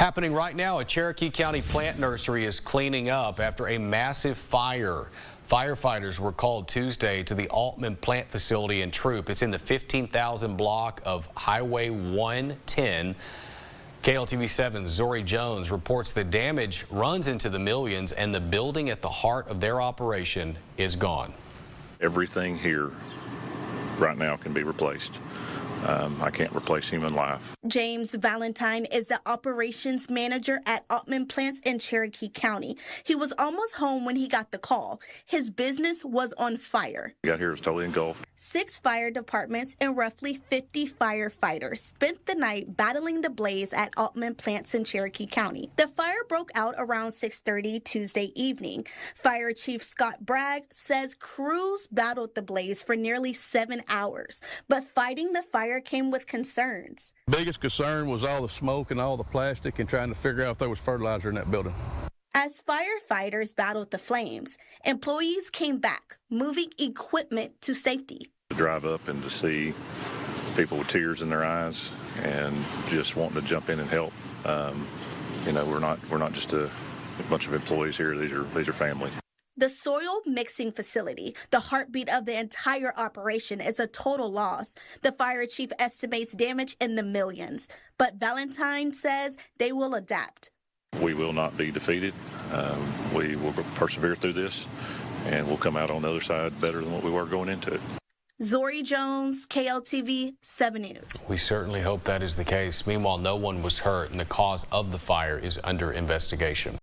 Happening right now, a Cherokee County plant nursery is cleaning up after a massive fire. Firefighters were called Tuesday to the Altman plant facility in Troop. It's in the 15,000 block of Highway 110. KLTV7's Zori Jones reports the damage runs into the millions and the building at the heart of their operation is gone. Everything here right now can be replaced. I can't replace human life. James Valentine is the operations manager at Altman Plants in Cherokee County. He was almost home when he got the call. His business was on fire. We got here, it was totally engulfed. 6 fire departments and roughly 50 firefighters spent the night battling the blaze at Altman Plants in Cherokee County. The fire broke out around 6:30 Tuesday evening. Fire Chief Scott Bragg says crews battled the blaze for nearly 7 hours, but fighting the fire came with concerns. Biggest concern was all the smoke and all the plastic and trying to figure out if there was fertilizer in that building. As firefighters battled the flames, employees came back, moving equipment to safety. To drive up and to see people with tears in their eyes and just wanting to jump in and help. You know, we're not just a bunch of employees here. These are family. The soil mixing facility, the heartbeat of the entire operation, is a total loss. The fire chief estimates damage in the millions, but Valentine says they will adapt. We will not be defeated. We will persevere through this, and we'll come out on the other side better than what we were going into it. Zori Jones, KLTV 7 News. We certainly hope that is the case. Meanwhile, no one was hurt, and the cause of the fire is under investigation.